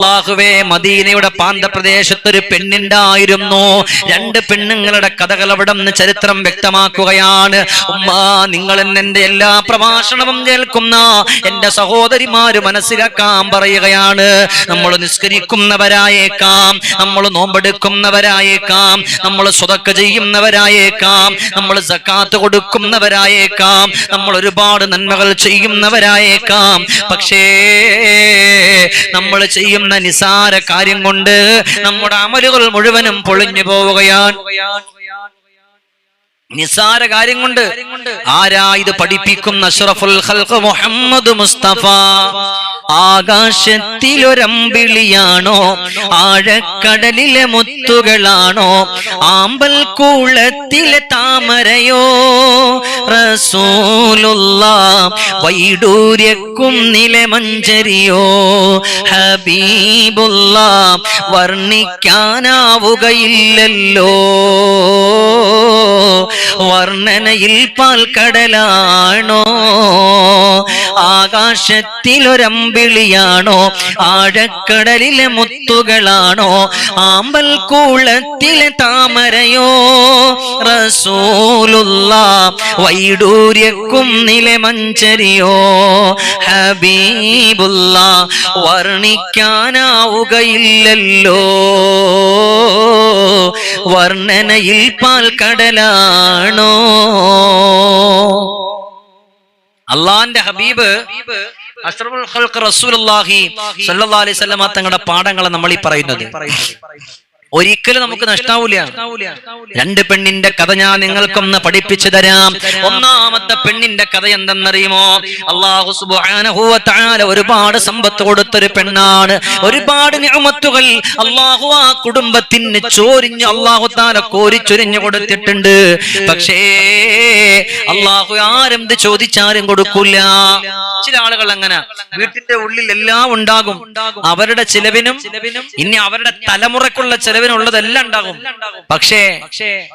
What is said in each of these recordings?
അല്ലാഹുവേ, മദീനയുടെ പ്രാന്തപ്രദേശത്തൊരു പെണ്ണുണ്ടായിരുന്നു. രണ്ട് പെണ്ണുങ്ങളുടെ കഥകൾ അവിടെ നിന്ന് ചരിത്രം വ്യക്തമാക്കുകയാണ്. ഉമ്മ, നിങ്ങൾ എന്റെ എല്ലാ പ്രഭാഷണവും കേൾക്കുന്ന എന്റെ സഹോദരിമാര് മനസ്സിലാക്കാൻ പറയുകയാണ്. നമ്മൾ നിസ്കരിക്കുന്നവരായേക്കാം, നമ്മൾ നോമ്പെടുക്കുന്നവരായേക്കാം, നമ്മൾ സ്വതക്ക ചെയ്യുന്നവരായേക്കാം, നമ്മൾ സക്കാത്ത് കൊടുക്കുന്നവരായേക്കാം, നമ്മൾ ഒരുപാട് നന്മകൾ ചെയ്യുന്നവരായേക്കാം. പക്ഷേ നമ്മൾ ചെയ്യുന്ന നിസാര കാര്യം കൊണ്ട് നമ്മുടെ അമലുകൾ മുഴുവനും പൊളിഞ്ഞു പോവുകയാണ്. നിസാര കാര്യം കൊണ്ട്. ആരാ ഇത് പഠിപ്പിക്കുന്ന? അഷ്റഫുൽ ഖൽഖ് മുഹമ്മദ് മുസ്തഫ. ആകാശത്തിലൊരമ്പിളിയാണോ, ആഴക്കടലിലെ മുത്തുകളാണോ, ആമ്പൽ കൂളത്തിലെ താമരയോ, റസൂലുള്ളാഹ് വൈഡൂര്യക്കുന്നിലെ മഞ്ചരിയോ, ഹബീബുള്ളാഹ് വർണ്ണിക്കാനാവുകയില്ലല്ലോ. വർണ്ണനയിൽ പാൽക്കടലാണോ, ആകാശത്തിലൊരമ്പിളിയാണോ, ആഴക്കടലിലെ മുത്തുകളാണോ, ആമ്പൽ കൂളത്തിലെ താമരയോ, റസൂലുള്ളാഹ് വൈഡൂര്യക്കുന്നിലെ മഞ്ചരിയോ, ഹബീബുള്ളാഹ് വർണ്ണിക്കാനാവുകയില്ലല്ലോ. വർണ്ണനയിൽ പാൽക്കടലാണോ. അള്ളാന്റെ ഹബീബ് അഷ്റഫുൽ ഖൽഖ് റസൂലുള്ളാഹി സ്വല്ലല്ലാഹു അലൈഹി വസല്ലം തങ്ങളുടെ പാഠങ്ങളെ നമ്മൾ ഈ പറയുന്നത് ഒരിക്കലും നമുക്ക് നഷ്ടാവൂല. രണ്ട് പെണ്ണിന്റെ കഥ ഞാൻ നിങ്ങൾക്കൊന്ന് പഠിപ്പിച്ചു തരാം. ഒന്നാമത്തെ പെണ്ണിന്റെ കഥ എന്തെന്നറിയുമോ? അല്ലാഹു സുബ്ഹാനഹു വ തആല ഒരുപാട് സമ്പത്ത് കൊടുത്തൊരു പെണ്ണാണ്. ഒരുപാട് നിഅമത്തുകൾ അല്ലാഹു ആ കുടുംബത്തിന് ചൊരിഞ്ഞ് അല്ലാഹു തആല കോരിച്ചൊരിഞ്ഞു കൊടുത്തിട്ടുണ്ട്. പക്ഷേ അല്ലാഹു ആരെന്ത് ചോദിച്ചാലും കൊടുക്കൂല. ചില ആളുകൾ അങ്ങനെ വീട്ടിന്റെ ഉള്ളിൽ എല്ലാം ഉണ്ടാകും. അവരുടെ ചിലവിനും ഇനി അവരുടെ തലമുറക്കുള്ള ചിലവിനുള്ളതെല്ലാം ഉണ്ടാകും. പക്ഷേ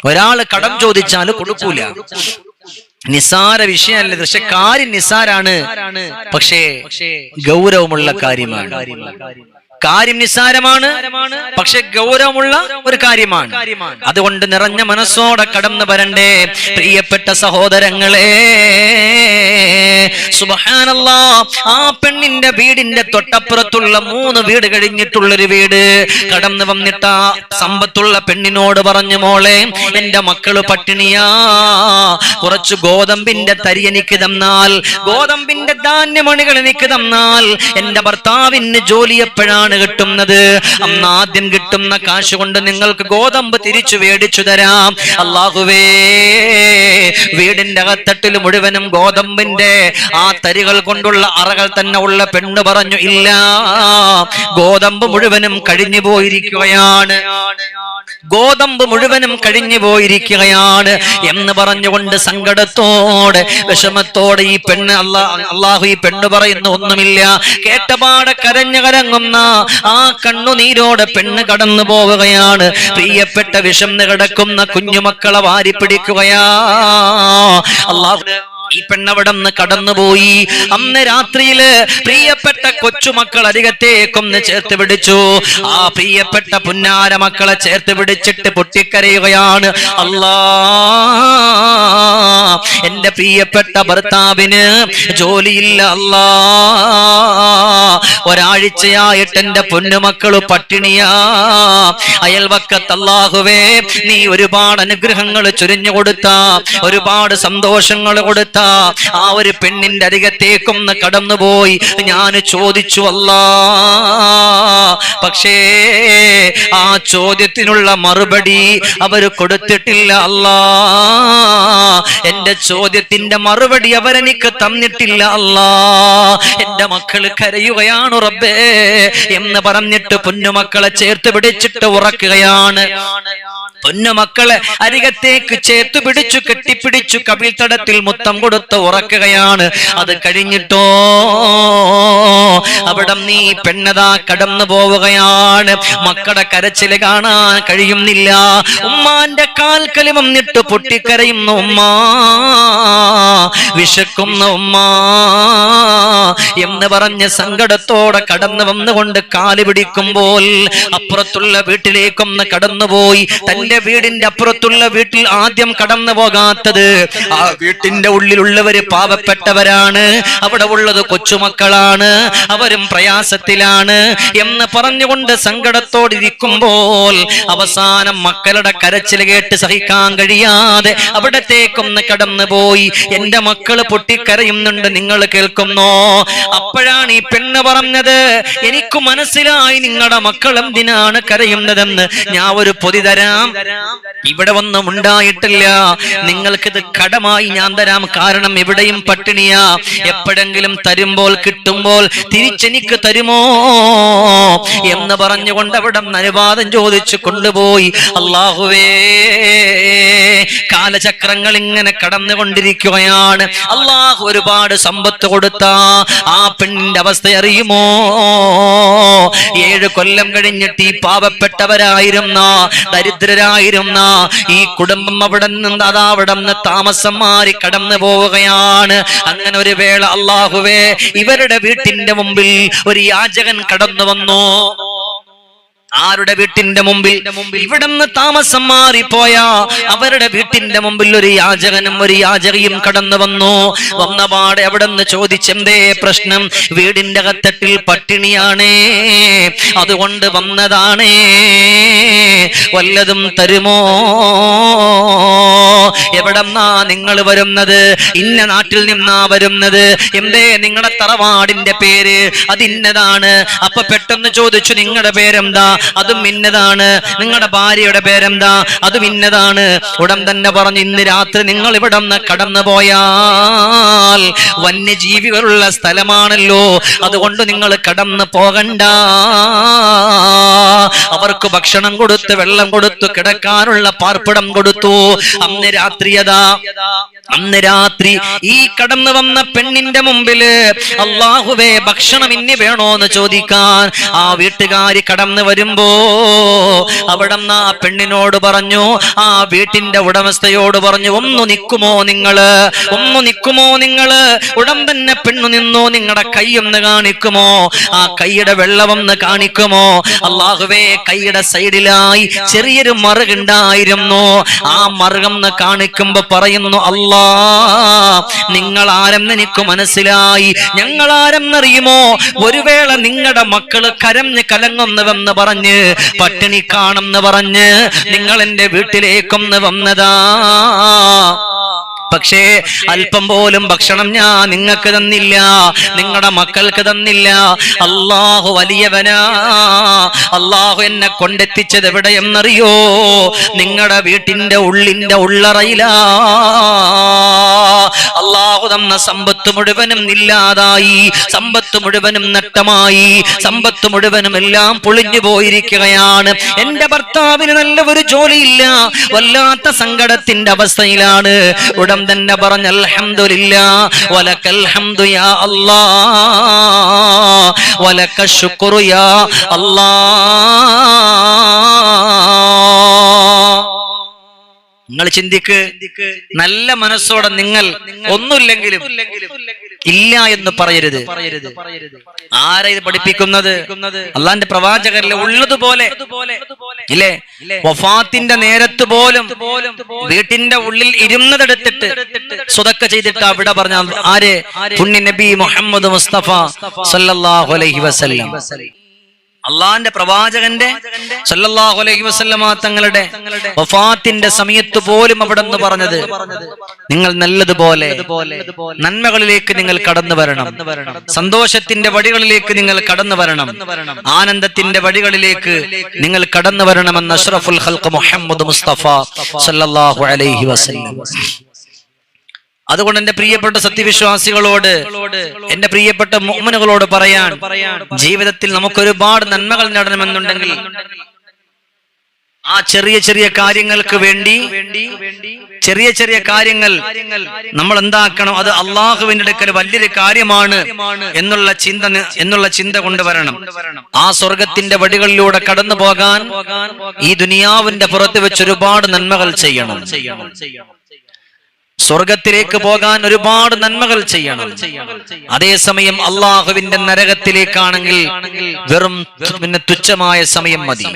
ഒരാള് കടം ചോദിച്ചാൽ കൊടുക്കൂല. നിസാര വിഷയമല്ല, പക്ഷെ കാര്യം നിസാരാണ്, പക്ഷേ ഗൗരവമുള്ള കാര്യമാണ്. കാര്യം നിസ്സാരമാണ്, പക്ഷെ ഗൗരവമുള്ള ഒരു കാര്യമാണ്. അതുകൊണ്ട് നിറഞ്ഞ മനസ്സോടെ കടന്നു വരണ്ടേ പ്രിയപ്പെട്ട സഹോദരങ്ങളെ. സുബ്ഹാനല്ലാഹ്, ആ പെണ്ണിന്റെ വീടിന്റെ തൊട്ടപ്പുറത്തുള്ള 3 വീട് കഴിഞ്ഞിട്ടുള്ളൊരു വീട് കടന്നു വന്നിട്ട് ആ സമ്പത്തുള്ള പെണ്ണിനോട് പറഞ്ഞു, മോളെ, എന്റെ മക്കള് പട്ടിണിയാ, കുറച്ച് ഗോതമ്പിന്റെ തരി എനിക്ക് തന്നാൽ, ഗോതമ്പിന്റെ ധാന്യമണികൾ എനിക്ക് തന്നാൽ എന്റെ ഭർത്താവിന് ജോലി എപ്പോഴാണ് കിട്ടുന്നത്? അന്ന് ആദ്യം കിട്ടുന്ന കാശ് കൊണ്ട് നിങ്ങൾക്ക് ഗോതമ്പ് തിരിച്ചു മേടിച്ചു തരാം. അല്ലാഹുവേ, വീടിന്റെ അകത്തട്ടിൽ മുഴുവനും ഗോതമ്പിന്റെ ആ തരികൾ കൊണ്ടുള്ള അറകൾ തന്നെ ഉള്ള പെണ്ണ് പറഞ്ഞു, ഇല്ല, ഗോതമ്പ് മുഴുവനും കഴിഞ്ഞു പോയിരിക്കുകയാണ്, ഗോതമ്പ് മുഴുവനും കഴിഞ്ഞു പോയിരിക്കുകയാണ് എന്ന് പറഞ്ഞുകൊണ്ട് സങ്കടത്തോടെ വിഷമത്തോടെ ഈ പെണ്ണ് അല്ലാഹു ഈ പെണ്ണ് പറയുന്നു, ഒന്നുമില്ല. കേട്ടപാടെ കരഞ്ഞുകരങ്ങുന്ന ആ കണ്ണുനീരോടെ പെണ്ണ് കടന്നു പോവുകയാണ്. പ്രിയപ്പെട്ട വിഷംന്ന് കിടക്കുന്ന കുഞ്ഞുമക്കളെ വാരി പിടിക്കുകയാ. അല്ലാഹു ഈ പെണ്ണവിടെ നിന്ന് കടന്നുപോയി. അന്ന് രാത്രിയില് പ്രിയപ്പെട്ട കൊച്ചുമക്കൾ അരികത്തേക്കൊന്ന് ചേർത്ത് പിടിച്ചു. ആ പ്രിയപ്പെട്ട പുന്നാര മക്കളെ ചേർത്ത് പിടിച്ചിട്ട് പൊട്ടിക്കരയുകയാണ്. അല്ലാ, എന്റെ പ്രിയപ്പെട്ട ഭർത്താവിന് ജോലിയില്ല. അല്ലാ, ഒരാഴ്ചയായിട്ട് എന്റെ പൊന്നുമക്കള് പട്ടിണിയാ. അയൽവക്കത്ത് അല്ലാഹുവേ, നീ ഒരുപാട് അനുഗ്രഹങ്ങൾ ചൊരിഞ്ഞു കൊടുത്ത, ഒരുപാട് സന്തോഷങ്ങൾ കൊടുത്ത ആ ഒരു പെണ്ണിന്റെ അരികത്തേക്കൊന്ന് കടന്നുപോയി. ഞാൻ ചോദിച്ചു അല്ലാ, പക്ഷേ ആ ചോദ്യത്തിനുള്ള മറുപടി അവര് കൊടുത്തിട്ടില്ല. അല്ലാ, എന്റെ ചോദ്യത്തിന്റെ മറുപടി അവരെനിക്ക് തന്നിട്ടില്ല. അല്ലാ, എന്റെ മക്കള് കരയുകയാണ് റബ്ബേ എന്ന് പറഞ്ഞിട്ട് പൊന്നുമക്കളെ ചേർത്ത് പിടിച്ചിട്ട് ഉറക്കുകയാണ്. പൊന്നുമക്കളെ അരികത്തേക്ക് ചേർത്തു പിടിച്ചു കെട്ടിപ്പിടിച്ചു കവിൾത്തടത്തിൽ മുത്തം കൊടുത്ത് ഉറക്കുകയാണ്. അത് കഴിഞ്ഞിട്ടോ അവിടെ നീ പെണ്ണതാ കടന്നു പോവുകയാണ്. മക്കളുടെ കരച്ചില് കാണാൻ കഴിയുന്നില്ല. ഉമ്മാന്റെ കാൽക്കല് വന്നിട്ട് പൊട്ടിക്കരയുന്ന ഉമ്മ, വിശക്കുന്ന ഉമ്മ എന്ന് പറഞ്ഞ് സങ്കടത്തോടെ കടന്നു വന്നുകൊണ്ട് കാല് പിടിക്കുമ്പോൾ അപ്പുറത്തുള്ള വീട്ടിലേക്കൊന്ന് കടന്നുപോയി. തന്റെ വീടിന്റെ അപ്പുറത്തുള്ള വീട്ടിൽ ആദ്യം കടന്നു പോകാത്തത് ആ വീട്ടിന്റെ ഉള്ളിലുള്ളവര് പാവപ്പെട്ടവരാണ്, അവിടെ ഉള്ളത് കൊച്ചുമക്കളാണ്, അവരും പ്രയാസത്തിലാണ് എന്ന് പറഞ്ഞുകൊണ്ട് സങ്കടത്തോടിരിക്കുമ്പോൾ അവസാനം മക്കളുടെ കരച്ചിൽ കേട്ട് സഹിക്കാൻ കഴിയാതെ അവിടത്തേക്കൊന്ന് കടന്നുപോയി. എന്റെ മക്കള് പൊട്ടിക്കരയുന്നുണ്ട്, നിങ്ങൾ കേൾക്കുന്നോ? അപ്പോഴാണ് ഈ പെണ്ണ് പറഞ്ഞത്, എനിക്ക് മനസ്സിലായി നിങ്ങളുടെ മക്കൾ എന്തിനാണ് കരയുന്നതെന്ന്. ഞാൻ ഒരു പൊതി തരാം, ഇവിടെ ഒന്നും ഉണ്ടായിട്ടില്ല, നിങ്ങൾക്കിത് കടമായി ഞാൻ തരാം. കാരണം എവിടെയും പട്ടിണിയാ, എപ്പോഴെങ്കിലും തരുമ്പോൾ കിട്ടുമ്പോൾ തിരിച്ചെനിക്ക് തരുമോ എന്ന് പറഞ്ഞുകൊണ്ട് അവിടെ അനുവാദം ചോദിച്ചു കൊണ്ടുപോയി. അല്ലാഹുവേ, കാലചക്രങ്ങൾ ഇങ്ങനെ കടന്നുകൊണ്ടിരിക്കുകയാണ്. അല്ലാഹു ഒരുപാട് സമ്പത്ത് കൊടുത്ത ആ പെണ്ണിന്റെ അവസ്ഥ അറിയുമോ? 7 കൊല്ലം കഴിഞ്ഞിട്ട് ഈ പാവപ്പെട്ടവരായിരുന്ന ദരിദ്രരായിരുന്ന ഈ കുടുംബം അവിടെ നിന്ന് താമസം മാറി കടന്നു പോവുകയാണ്. അങ്ങനെ ഒരു വേള അല്ലാഹുവേ, ഇവരുടെ വീട്ടിന്റെ മുമ്പിൽ ഒരു യാചകൻ കടന്നു വന്നു. ആരുടെ വീട്ടിന്റെ മുമ്പിൽ? ഇവിടുന്ന് താമസം മാറിപ്പോയ അവരുടെ വീട്ടിന്റെ മുമ്പിൽ ഒരു യാചകനും ഒരു യാചകയും കടന്നു വന്നു. വന്നപാടെ അവിടെ നിന്ന് ചോദിച്ചെന്തേ പ്രശ്നം? വീടിന്റെ അകത്തട്ടിൽ പട്ടിണിയാണേ, അതുകൊണ്ട് വന്നതാണേ, വല്ലതും തരുമോ? എവിടെന്നാ നിങ്ങൾ വരുന്നത്? ഇന്ന നാട്ടിൽ നിന്നാ വരുന്നത്. എന്തേ നിങ്ങളുടെ തറവാടിന്റെ പേര്? അതിന്നതാണ്. അപ്പൊ പെട്ടെന്ന് ചോദിച്ചു, നിങ്ങളുടെ പേരെന്താ? അതും ഇന്നതാണ്. നിങ്ങളുടെ ഭാര്യയുടെ പേരെന്താ? അതും ഇന്നതാണ്. ഉടൻ തന്നെ പറഞ്ഞു, ഇന്ന് രാത്രി നിങ്ങൾ ഇവിടെ നിന്ന് കടന്നു പോയാൽ വന്യജീവികളുള്ള സ്ഥലമാണല്ലോ, അതുകൊണ്ട് നിങ്ങൾ കടന്നു പോകണ്ട. അവർക്ക് ഭക്ഷണം കൊടുത്ത് വെള്ളം കൊടുത്തു കിടക്കാനുള്ള പാർപ്പിടം കൊടുത്തു. അന്ന് രാത്രി ഈ കടന്നു വന്ന പെണ്ണിന്റെ മുമ്പില് അല്ലാഹുവേ ഭക്ഷണം ഇനി വേണോന്ന് ചോദിക്കാൻ ആ വീട്ടുകാരി കടന്നു വരുമ്പോ അവിടെ ആ പെണ്ണിനോട് പറഞ്ഞു, ആ വീട്ടിന്റെ ഉടമസ്ഥയോട് പറഞ്ഞു, ഒന്ന് നിൽക്കുമോ നിങ്ങള്? ഉടൻ തന്നെ പെണ്ണു നിന്നു. നിങ്ങളുടെ കൈ ഒന്ന് കാണിക്കുമോ? ആ കൈയുടെ വെള്ളമൊന്ന് കാണിക്കുമോ? അല്ലാഹുവേ, കൈയുടെ സൈഡിലായി ചെറിയൊരു മറുകുണ്ടായിരുന്നു. ആ മറുകെന്ന് കാണിക്കുമ്പോ പറയുന്നു, അല്ലാ, നിങ്ങൾ ആരെന്ന് എനിക്ക് മനസ്സിലായി. ഞങ്ങൾ ആരെന്നറിയുമോ? ഒരു വേള നിങ്ങളുടെ മക്കള് കരഞ്ഞ് കലങ്ങുന്നുവെന്ന് പറഞ്ഞ് പട്ടിണി കാണുമെന്ന് പറഞ്ഞ് നിങ്ങൾ എന്റെ വീട്ടിലേക്കൊന്ന് വന്നതാ. പക്ഷേ അല്പം പോലും ഭക്ഷണം ഞാൻ നിങ്ങൾക്ക് തന്നില്ല, നിങ്ങളുടെ മക്കൾക്ക് തന്നില്ല. അല്ലാഹു വലിയവനാ. അല്ലാഹു എന്നെ കൊണ്ടെത്തിച്ചത് എവിടെയെന്നറിയോ? നിങ്ങളുടെ വീട്ടിന്റെ ഉള്ളറയിലാ. അല്ലാഹു തന്ന സമ്പത്ത് മുഴുവനും ഇല്ലാതായി, സമ്പത്ത് മുഴുവനും നഷ്ടമായി, സമ്പത്ത് മുഴുവനും എല്ലാം പൊളിഞ്ഞു പോയിരിക്കുകയാണ്. എന്റെ ഭർത്താവിന് നല്ല ഒരു ജോലിയില്ല, വല്ലാത്ത സങ്കടത്തിന്റെ അവസ്ഥയിലാണ്. ഉടൻ തന്നെ പറഞ്ഞ, അൽഹംദുലില്ലാഹ് വലക്കൽ ഹംദു യാ അല്ലാഹ് വലക ശുക്റു യാ അല്ലാഹ്. നിങ്ങൾ ചിന്തിക്ക്, നല്ല മനസ്സോടെ നിങ്ങൾ ഒന്നുമില്ലെങ്കിലും ഇല്ല എന്ന് പറയരുത്. ആരാ ഇത് പഠിപ്പിക്കുന്നത്? അള്ളാന്റെ പ്രവാചകരിലെ ഉള്ളതുപോലെ ഇല്ലേ? വഫാത്തിന്റെ നേരത്ത് പോലും വീട്ടിന്റെ ഉള്ളിൽ ഇരുന്നതെടുത്തിട്ട് സ്വതക്ക ചെയ്തിട്ട് അവിടെ പറഞ്ഞ ആര്? പുണ്യ നബി മുഹമ്മദ് മുസ്തഫ സല്ലല്ലാഹു അലൈഹി വസല്ലം. അള്ളാന്റെ പ്രവാചകന്റെ സല്ലല്ലാഹു അലൈഹി വസല്ലമ തങ്ങളുടെ വഫാത്തിന്റെ സമയത്ത് പോലും അവിടെ നിന്ന് പറഞ്ഞത്, നിങ്ങൾ നല്ലതുപോലെ നന്മകളിലേക്ക് നിങ്ങൾ കടന്നു വരണം, സന്തോഷത്തിന്റെ വഴികളിലേക്ക് നിങ്ങൾ കടന്നു വരണം, ആനന്ദത്തിന്റെ വഴികളിലേക്ക് നിങ്ങൾ കടന്നു വരണമെന്ന് അഷ്റഫുൽ ഖൽഖ് മുഹമ്മദ് മുസ്തഫ സല്ലല്ലാഹു അലൈഹി വസല്ലം. അതുകൊണ്ട് എന്റെ പ്രിയപ്പെട്ട സത്യവിശ്വാസികളോട്, എന്റെ പ്രിയപ്പെട്ട മുഅ്മിനുകളോട് പറയാൻ, ജീവിതത്തിൽ നമുക്ക് ഒരുപാട് നന്മകൾ നേടണമെന്നുണ്ടെങ്കിൽ ആ ചെറിയ ചെറിയ കാര്യങ്ങൾക്ക് വേണ്ടി ചെറിയ ചെറിയ കാര്യങ്ങൾ നമ്മൾ എന്താക്കണം, അത് അള്ളാഹുവിന്റെ അടുക്കൽ വലിയൊരു കാര്യമാണ് എന്നുള്ള ചിന്ത കൊണ്ടുവരണം. ആ സ്വർഗത്തിന്റെ വഴികളിലൂടെ കടന്നു പോകാൻ ഈ ദുനിയാവിന്റെ പുറത്ത് വെച്ച് ഒരുപാട് നന്മകൾ ചെയ്യണം. സ്വർഗത്തിലേക്ക് പോകാൻ ഒരുപാട് നന്മകൾ ചെയ്യണം. അതേസമയം അള്ളാഹുവിന്റെ നരകത്തിലേക്കാണെങ്കിൽ വെറും തുച്ഛമായ സമയം മതി.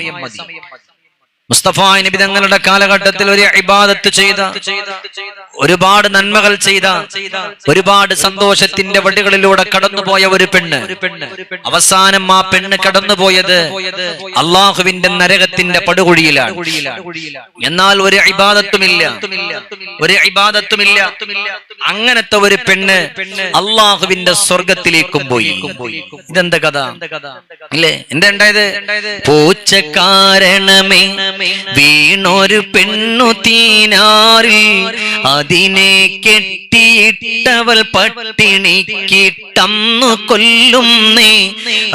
മുസ്തഫ നബി തങ്ങളുടെ കാലഘട്ടത്തിൽ ഒരു ഇബാദത്ത് ചെയ്ത, ഒരുപാട് നന്മകൾ ചെയ്ത, ഒരുപാട് സന്തോഷത്തിന്റെ വഴികളിലൂടെ കടന്നുപോയ ഒരു പെണ്ണ്, അവസാനം ആ പെണ്ണ് കടന്നുപോയത് അള്ളാഹുവിന്റെ നരകത്തിന്റെ പടുകുഴിയിലാണ്. എന്നാൽ ഒരു ഇബാദത്തുമില്ല. അങ്ങനത്തെ ഒരു പെണ്ണ് അള്ളാഹുവിന്റെ സ്വർഗത്തിലേക്കും പോയി. ഇതെന്താ കഥ ഇല്ലേ? എന്താ ഉണ്ടായത്? പൂച്ചക്കാരണമേ വീണൊരു പെണ്ണു തീനാറിൽ, അതിനെ കെട്ടിയിട്ടവൾ പട്ടിണിക്കിട്ടന്നു കൊല്ലുന്നേ,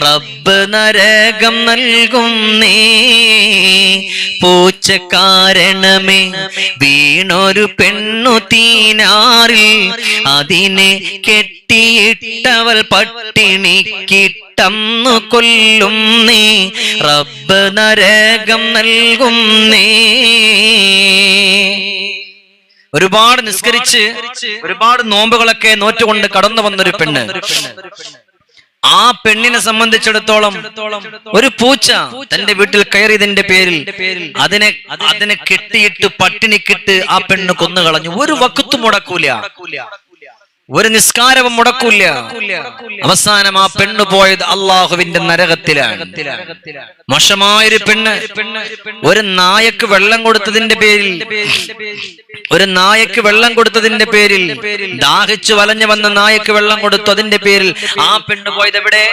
റബ്ബ് നരകം നൽകുന്നേ. പൂച്ചക്കാരണമേ വീണൊരു പെണ്ണു തീനാറിൽ, അതിനെ കെട്ടിയിട്ടവൾ പട്ടിണിക്കിട്ടന്നു കൊല്ലുന്നേ, റബ്ബ് നരകം നൽകുന്നേ. ഒരുപാട് നിസ്കരിച്ച് ഒരുപാട് നോമ്പുകളൊക്കെ നോറ്റുകൊണ്ട് കടന്നു വന്നൊരു പെണ്ണ്. ആ പെണ്ണിനെ സംബന്ധിച്ചിടത്തോളം ഒരു പൂച്ച തന്റെ വീട്ടിൽ കയറിയതിന്റെ പേരിൽ അതിനെ കെട്ടിയിട്ട് പട്ടിണിക്കിട്ട് ആ പെണ്ണ് കൊന്നുകളഞ്ഞു. ഒരു വക്കത്തും മുടക്കൂല, ഒരു നിസ്കാരവും മുടക്കൂല. അവസാനം ആ പെണ്ണ് പോയത് അള്ളാഹുവിന്റെ നരകത്തിലാണ്. മോശമായൊരു പെണ്ണ് ഒരു നായക്ക് വെള്ളം കൊടുത്തതിന്റെ പേരിൽ ദാഹിച്ചു വലഞ്ഞു വന്ന നായക്ക് വെള്ളം കൊടുത്തു. അതിന്റെ പേരിൽ ആ പെണ്ണ് പോയത് എവിടെ?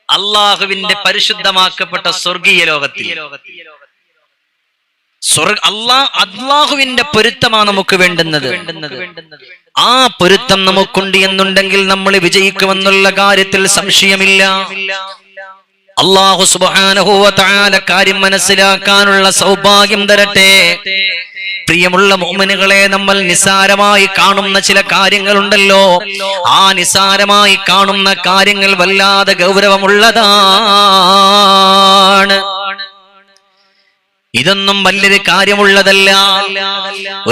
അള്ളാഹുവിന്റെ പരിശുദ്ധമാക്കപ്പെട്ട സ്വർഗീയ ലോകത്തിൽ. അള്ളാഹുവിന്റെ പൊരുത്തമാണ് നമുക്ക് വേണ്ടുന്നത്. ആ പൊരുത്തം നമുക്കുണ്ട് എന്നുണ്ടെങ്കിൽ നമ്മൾ വിജയിക്കുമെന്നുള്ള കാര്യത്തിൽ സംശയമില്ല. അല്ലാഹു സുബ്ഹാനഹു വ തആല കാര്യം മനസ്സിലാക്കാനുള്ള സൗഭാഗ്യം തരട്ടെ. പ്രിയമുള്ള മുഅ്മിനുകളെ, നമ്മൾ നിസാരമായി കാണുന്ന ചില കാര്യങ്ങളുണ്ടല്ലോ, ആ നിസാരമായി കാണുന്ന കാര്യങ്ങൾ വല്ലാതെ ഗൗരവമുള്ളതാണ്. ഇതൊന്നും വലിയൊരു കാര്യമുള്ളതല്ല.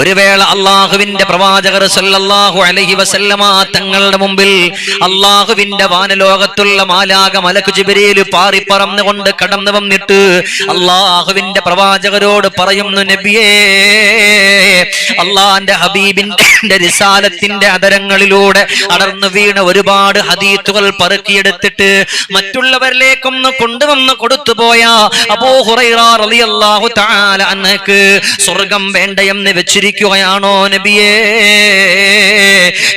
ഒരു വേള അള്ളാഹുവിന്റെ പ്രവാചകർ സല്ലല്ലാഹു അലൈഹി വസല്ലമ തങ്ങളുടെ മുമ്പിൽ അള്ളാഹുവിന്റെ വാനലോകത്തുള്ള മാലാക മലക്ക് ജിബ്രീൽ പാറിപ്പറന്നുകൊണ്ട് കടന്നു വന്നിട്ട് അള്ളാഹുവിന്റെ പ്രവാചകരോട് പറയുന്നു, നബിയേ, അള്ളാന്റെ ഹബീബിന്റെ റിസാലത്തിന്റെ അധരങ്ങളിലൂടെ അടർന്നു വീണ ഒരുപാട് ഹദീത്തുകൾ പെറുക്കിയെടുത്തിട്ട് മറ്റുള്ളവരിലേക്കൊന്ന് കൊണ്ടുവന്ന് കൊടുത്തുപോയ അബൂ ഹുറൈറ റളിയല്ലാഹു തആല അൻഹു സ്വർഗം വേണ്ടയെന്ന് വെച്ചിരിക്കുകയാണോ നബിയേ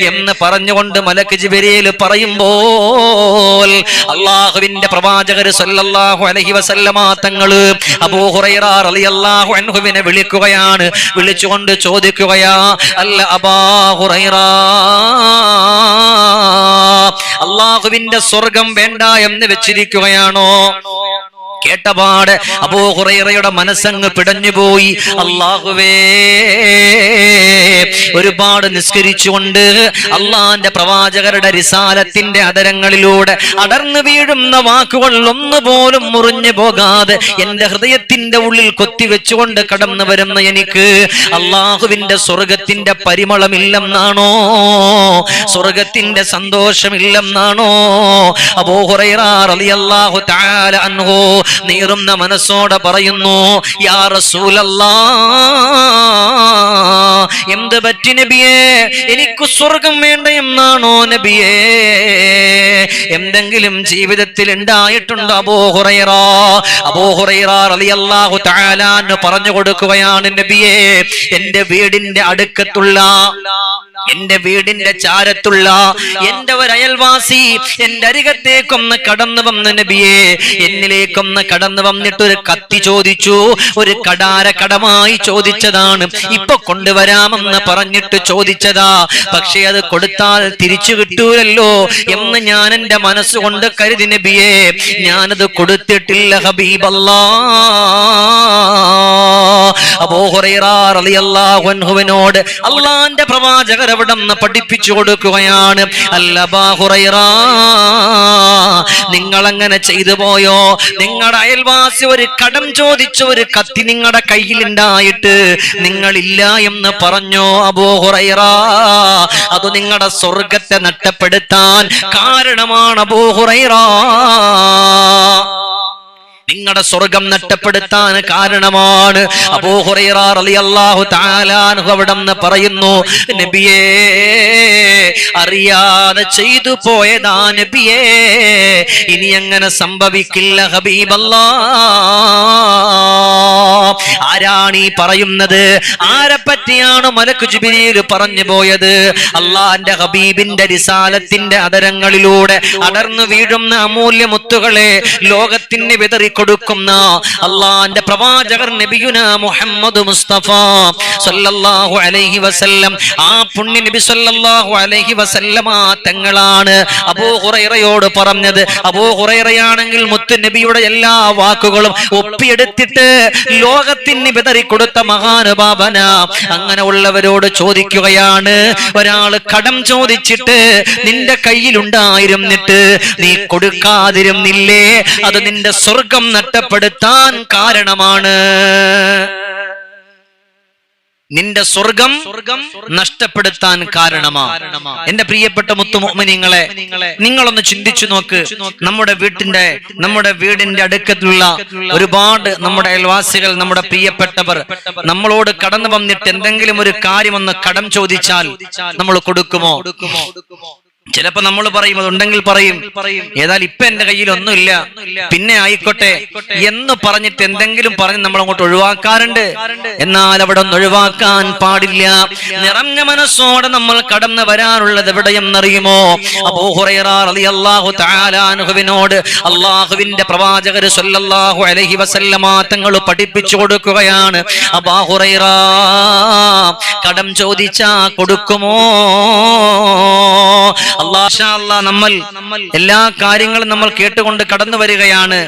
എന്ന് പറഞ്ഞുകൊണ്ട് മലക്ക് ജിബ്രീൽ പറയുമ്പോൾ അല്ലാഹുവിന്റെ പ്രവാചകർ സല്ലല്ലാഹു അലൈഹി വസല്ലമ തങ്ങൾ അബൂ ഹുറൈറ റളിയല്ലാഹു അൻഹുവിനെ വിളിക്കുകയാണ്. വിളിച്ചുകൊണ്ട് ചോദിക്കുകയാ, അല്ല അബൂ ഹുറൈറ, അല്ലാഹുവിന്റെ സ്വർഗം വേണ്ട എന്ന് വെച്ചിരിക്കുകയാണോ? കേട്ടപാട് അബൂ ഹുറൈറയുടെ മനസ്സങ്ങ് പിടഞ്ഞുപോയി. അല്ലാഹുവേ, ഒരുപാട് നിസ്കരിച്ചുകൊണ്ട് അള്ളാന്റെ പ്രവാചകരുടെ റിസാലത്തിന്റെ അധരങ്ങളിലൂടെ അടർന്നു വീഴുന്ന വാക്കുകൾ ഒന്നുപോലും മുറിഞ്ഞു പോകാതെ എന്റെ ഹൃദയത്തിന്റെ ഉള്ളിൽ കൊത്തിവെച്ചുകൊണ്ട് കടന്നു വരുന്ന എനിക്ക് അള്ളാഹുവിന്റെ സ്വർഗത്തിന്റെ പരിമളമില്ലെന്നാണോ, സ്വർഗത്തിന്റെ സന്തോഷമില്ലെന്നാണോ? അബൂ ഹുറൈറ റളിയല്ലാഹു തആല അൻഹു നീറുന്ന മനസ്സോടെ പറയുന്നു, യാ റസൂലല്ലാഹ്, എന്ത് പറ്റി നബിയേ, എനിക്ക് സ്വർഗം വേണ്ട എന്നാണോ നബിയേ? എന്തെങ്കിലും ജീവിതത്തിൽ ഉണ്ടായിട്ടുണ്ടോ അബൂ ഹുറൈറ? അബൂ ഹുറൈറ റളിയല്ലാഹു തആല അൻഹു പറഞ്ഞു കൊടുക്കുകയാണ്, നബിയേ, എന്റെ വീടിന്റെ അടുക്കത്തുള്ള എന്റെ വീടിന്റെ ചാരത്തുള്ള എന്റെ ഒരു അയൽവാസി എന്റെ അരികത്തേക്കൊന്ന് കടന്നു വന്ന നബിയെ, എന്നിലേക്കൊന്ന് കടന്നു വന്നിട്ട് ഒരു കത്തി ചോദിച്ചു. ഒരു കടാര കടമായി ചോദിച്ചതാണ്, ഇപ്പൊ കൊണ്ടുവരാമെന്ന് പറഞ്ഞിട്ട് ചോദിച്ചതാ. പക്ഷെ അത് കൊടുത്താൽ തിരിച്ചു കിട്ടൂലല്ലോ എന്ന് ഞാൻ എന്റെ മനസ്സുകൊണ്ട് കരുതി നബിയെ, ഞാനത് കൊടുത്തിട്ടില്ല ഹബീബല്ലാഹ്. അബൂ ഹുറൈറ റളിയല്ലാഹു അൻഹുവിനോട് അല്ലാഹുവിന്റെ പ്രവാചകർ അവിടുന്ന് പഠിപ്പിച്ചു കൊടുക്കുകയാണ്, അല്ല അബൂ ഹുറൈറ, നിങ്ങൾ അങ്ങനെ ചെയ്തു പോയോ? നിങ്ങളുടെ അയൽവാസി ഒരു കടം ചോദിച്ച ഒരു കത്തി നിങ്ങളുടെ കയ്യിലുണ്ടായിട്ട് നിങ്ങളില്ല എന്ന് പറഞ്ഞോ അബൂ ഹുറൈറ? അത് നിങ്ങളുടെ സ്വർഗത്തെ നഷ്ടപ്പെടുത്താൻ കാരണമാണ് അബൂ ഹുറൈറ. നിങ്ങളുടെ സ്വർഗം നഷ്ടപ്പെടുത്താൻ കാരണമാണ്. അബൂ ഹുറൈറ റളിയല്ലാഹു തആല അൻഹു അവിടുന്ന് പറയുന്നു, നബിയേ, അറിയാതെ ചെയ്തു പോയതാ നബിയേ, ഇനി അങ്ങനെ സംഭവിക്കില്ല ഹബീബല്ലാഹ്. ആരാണ് ഈ പറയുന്നത്? ആരെ പറ്റിയാണ് മലക്ക് ജിബ്രീൽ പറഞ്ഞു പോയത്? അല്ലാഹുവിന്റെ ഹബീബിന്റെ റിസാലത്തിന്റെ അധരങ്ങളിലൂടെ അടർന്നു വീഴുന്ന അമൂല്യ മുത്തുകളെ ലോകത്തിന് വിതറി കൊടുക്കുന്ന അല്ലാഹുവിന്റെ പ്രവാചകർ നബിയുന മുഹമ്മദ് മുസ്തഫ സല്ലല്ലാഹു അലൈഹി വസല്ലം, ആ പുണ്യ നബി സല്ലല്ലാഹു അലൈഹി വസല്ലമ തങ്ങളാണ് അബൂ ഹുറൈറയോട് പറഞ്ഞത്. അബൂ ഹുറൈറയാണെങ്കിൽ മുത്ത് നബിയുടെ എല്ലാ വാക്കുകളും ഒപ്പിയെടുത്തിട്ട് ലോകത്തിന് വിതറി കൊടുത്ത മഹാനുഭാവന. അങ്ങനെ ഉള്ളവരോട് ചോദിക്കുകയാണ്, ഒരാള് കടം ചോദിച്ചിട്ട് നിന്റെ കയ്യിലുണ്ടായിരുന്നിട്ട് നീ കൊടുക്കാതിരുന്നില്ലേ, അത് നിന്റെ സ്വർഗം നഷ്ടപ്പെടുത്താൻ കാരണമാണ്. നിന്റെ സ്വർഗം നഷ്ടപ്പെടുത്താൻ കാരണമാണ്. എന്റെ പ്രിയപ്പെട്ട മുത്തുമുഅ്മിനീങ്ങളെ, നിങ്ങളൊന്ന് ചിന്തിച്ചു നോക്ക്. നമ്മുടെ വീടിന്റെ അടുക്കലുള്ള ഒരുപാട് നമ്മുടെ അയൽവാസികൾ, നമ്മുടെ പ്രിയപ്പെട്ടവർ നമ്മളോട് കടന്നു വന്നിട്ട് എന്തെങ്കിലും ഒരു കാര്യം ഒന്ന് കടം ചോദിച്ചാൽ നമ്മൾ കൊടുക്കുമോ? ചിലപ്പോ നമ്മൾ പറയും, അതുണ്ടെങ്കിൽ പറയും, ഏതായാലും ഇപ്പൊ എന്റെ കയ്യിൽ ഒന്നുമില്ല, പിന്നെ ആയിക്കോട്ടെ എന്ന് പറഞ്ഞിട്ട് എന്തെങ്കിലും പറഞ്ഞ് നമ്മൾ അങ്ങോട്ട് ഒഴിവാക്കാറുണ്ട്. എന്നാൽ അവിടെ ഒന്നും ഒഴിവാക്കാൻ പാടില്ല. നിറഞ്ഞ മനസ്സോടെ നമ്മൾ കടന്നു വരാനുള്ളത് എവിടെയെന്നറിയുമോ? അബൂ ഹുറൈറ റളിയല്ലാഹു തആല അൻഹുവിനോട് അല്ലാഹുവിന്റെ പ്രവാചകർ സല്ലല്ലാഹു അലൈഹി വസല്ലമ തങ്ങൾ പഠിപ്പിച്ചു കൊടുക്കുകയാണ്, അബൂ ഹുറൈറ, കടം ചോദിച്ചാ കൊടുക്കുമോ? നമ്മൾ എല്ലാ കാര്യങ്ങളും നമ്മൾ കേട്ടുകൊണ്ട് കടന്നു വരികയാണ്.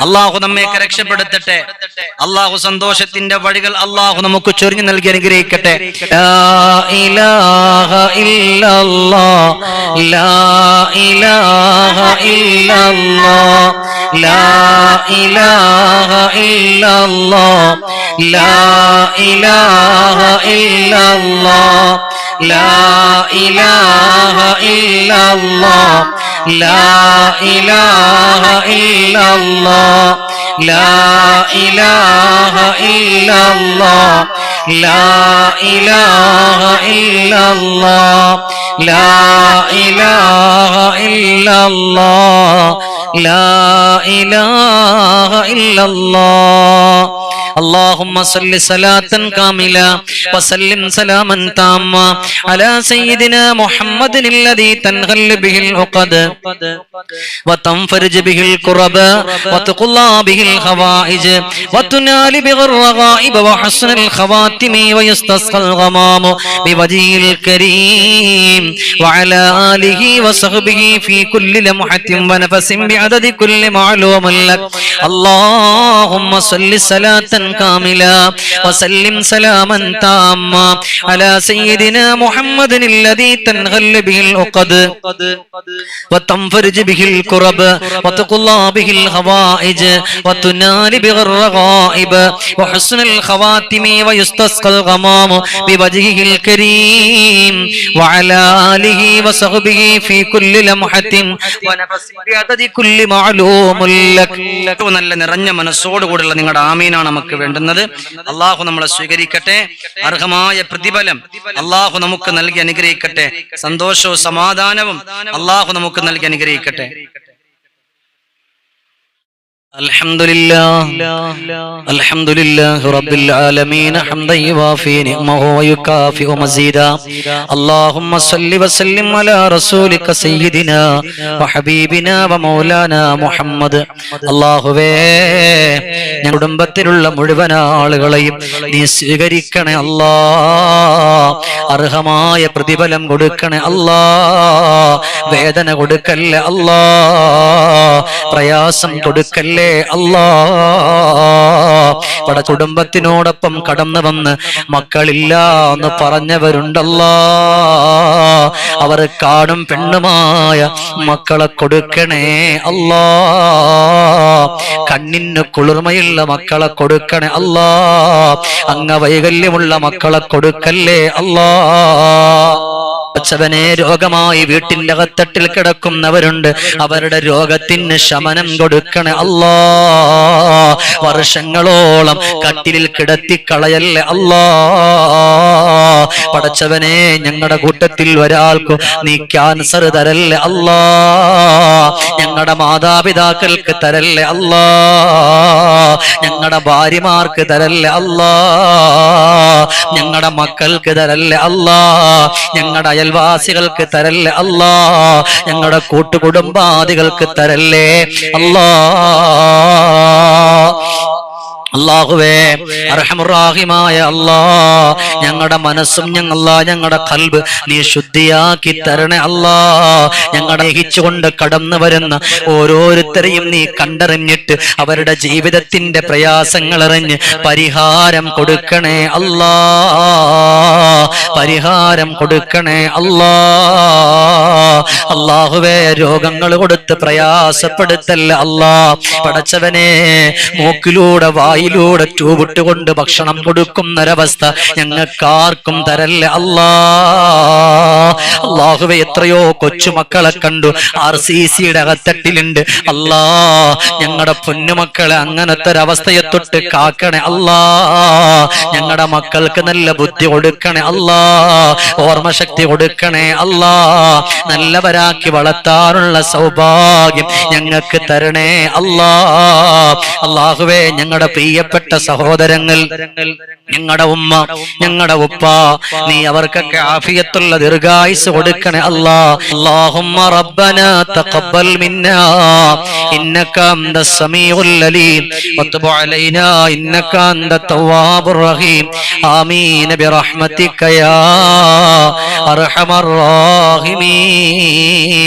അള്ളാഹു നമ്മയൊക്കെ രക്ഷപ്പെടുത്തട്ടെ. അള്ളാഹു സന്തോഷത്തിന്റെ വഴികൾ അള്ളാഹു നമുക്ക് ചൊരിഞ്ഞു നൽകി അനുഗ്രഹിക്കട്ടെ. ലാ ഇലാഹ ഇല്ലല്ലാഹ്, ലാ ഇലാഹ ഇല്ലല്ലാഹ്, ലാ ഇലാഹ ഇല്ലല്ലാഹ്, ലാ ഇലാഹ ഇല്ലല്ലാഹ്, ലാ ഇലാഹ ഇല്ലല്ലാഹ്, ലാ ഇലാഹ ഇല്ലല്ലാഹ്, ലാ ഇലാഹ ഇല്ലല്ലാഹ്, ലാ ഇലാഹ ഇല്ലല്ലാഹ്, ലാ ഇലാഹ ഇല്ലല്ലാഹ്, ലാ ഇലാഹ ഇല്ലല്ലാഹ്. اللهم صل صلاة كاملة وسلم سلاما تاما على سيدنا محمد الذي تنغل به العقد وتنفرج به الكرب وتقضى به الحوائج وتنال به الرغائب وحسن الخواتم ويستسقى الغمام بوجهه الكريم وعلى آله وصحبه في كل لمحة ونفس بعدد كل معلوم لك. اللهم صل صلاة كاملا وسلم سلاما تاما على سيدنا محمد الذي تنغل به العقد وتنفرج به الكرب وتقضى به الحوائج وتنال به الرغائب وحسن الخواتم ويستسقى الغمام بوجهه الكريم وعلى آله وصحبه في كل لمحة ونفس بعدد كل معلوم لك. നല്ല നിറഞ്ഞ മനസ്സോടുകൂടിയുള്ള നിങ്ങളുടെ ആമീനാണ് നമുക്ക് വേണ്ടുന്നത്. അള്ളാഹു നമ്മളെ സ്വീകരിക്കട്ടെ. അർഹമായ പ്രതിഫലം അള്ളാഹു നമുക്ക് നൽകി അനുഗ്രഹിക്കട്ടെ. സന്തോഷവും സമാധാനവും അള്ളാഹു നമുക്ക് നൽകി അനുഗ്രഹിക്കട്ടെ. الحمد لله رب العالمين حمدا يوافي نعمه ويكافئ مزيدا اللهم صل وسلم على رسولك سيدنا وحبيبنا ومولانا محمد അല്ലാഹുവേ ഞങ്ങളുടെ കുടുംബത്തിലുള്ള മുഴുവൻ ആളുകളെയും നീ സ്വീകരിക്കണേ അല്ലാ അർഹമായ പ്രതിഫലം കൊടുക്കണേ അല്ലാ വേദന കൊടുക്കല്ലേ അല്ലാ പ്രയാസം കൊടുക്കല്ലേ അല്ലാ പട കുടുംബത്തിനോടൊപ്പം കടന്നു വന്ന് മക്കളില്ല എന്ന് പറഞ്ഞവരുണ്ടല്ലാ അവർ കാണും പെണ്ണുമായ മക്കളെ കൊടുക്കണേ അല്ലാ കണ്ണിന് കുളിർമയുള്ള മക്കളെ കൊടുക്കണേ അല്ലാ അംഗവൈകല്യമുള്ള മക്കളെ കൊടുക്കല്ലേ അല്ലാ നെ രോഗമായി വീട്ടിന്റെ അകത്തട്ടിൽ കിടക്കുന്നവരുണ്ട് അവരുടെ രോഗത്തിന് ശമനം കൊടുക്കണേ അല്ലാ വർഷങ്ങളോളം കട്ടിലിൽ കിടത്തി കളയല്ലേ അല്ലാ പടച്ചവനെ ഞങ്ങളുടെ കൂട്ടത്തിൽ ഒരാൾക്കും നീ ക്യാൻസർ തരല്ലേ അല്ലാ ഞങ്ങളുടെ മാതാപിതാക്കൾക്ക് തരല്ലേ അല്ലാ ഞങ്ങളുടെ ഭാര്യമാർക്ക് തരല്ലേ അല്ലാ ഞങ്ങളുടെ മക്കൾക്ക് തരല്ലേ അല്ലാ ഞങ്ങളുടെ അയൽവാസികൾക്ക് തരല്ലേ അല്ലാ ഞങ്ങളുടെ കൂട്ടുകുടുംബാദികൾക്ക് തരല്ലേ അല്ലാ അല്ലാഹുവേ അർഹമുർ-റഹീമായ അല്ലാ ഞങ്ങളുടെ മനസ്സും ഞങ്ങളുടെ ഖൽബ് നീ ശുദ്ധിയാക്കി തരണേ അല്ലാ ഞങ്ങളുടെ സ്നേഹിച്ചുകൊണ്ട് കടന്നു വരുന്ന ഓരോരുത്തരെയും നീ കണ്ടറിഞ്ഞിട്ട് അവരുടെ ജീവിതത്തിന്റെ പ്രയാസങ്ങൾ അറിഞ്ഞ് പരിഹാരം കൊടുക്കണേ അല്ലാ പരിഹാരം കൊടുക്കണേ അല്ലാ അല്ലാഹുവേ രോഗങ്ങൾ കൊടുത്ത് പ്രയാസപ്പെടുത്തല്ല അല്ലാ പടച്ചവനെ മൂക്കിലൂടെ വായിലൂടെ ട്യൂബിട്ടുകൊണ്ട് ഭക്ഷണം കൊടുക്കുന്നൊരവസ്ഥ ഞങ്ങൾക്കാർക്കും തരല്ലേ അല്ലാ അല്ലാഹുവേ എത്രയോ കൊച്ചുമക്കളെ കണ്ടു RCCയുടെ അകത്തട്ടിലുണ്ട് അല്ലാ ഞങ്ങളുടെ പൊന്നുമക്കളെ അങ്ങനത്തെ ഒരവസ്ഥയെ തൊട്ട് കാക്കണേ അല്ലാ ഞങ്ങളുടെ മക്കൾക്ക് നല്ല ബുദ്ധി കൊടുക്കണേ അല്ലാ ഓർമ്മശക്തി കൊടുക്കണേ അല്ലാ നല്ലവരാക്കി വളർത്താനുള്ള സൗഭാഗ്യം ഞങ്ങൾക്ക് തരണേ അല്ലാ അല്ലാഹുവേ ഞങ്ങളുടെ പ്രിയപ്പെട്ട സഹോദരങ്ങൾ ഞങ്ങളുടെ ഉമ്മ ഞങ്ങളുടെ ഉപ്പ നീ അവർക്കൊക്കെ ആഫിയത്തുള്ള ദീർഘായുസ്സ് കൊടുക്കണേ അല്ലാ അല്ലാഹുമ്മ റബ്ബനാ തഖബ്ബൽ മിന്നാ ഇന്നക അൻതസ് സമീഉൽ അലീം വതുബ് അലൈനാ ഇന്നക അൻതത് തവ്വാബുർ റഹീം ആമീൻ ബിറഹ്മതിക യാ അർഹമർ റഹീമീൻ.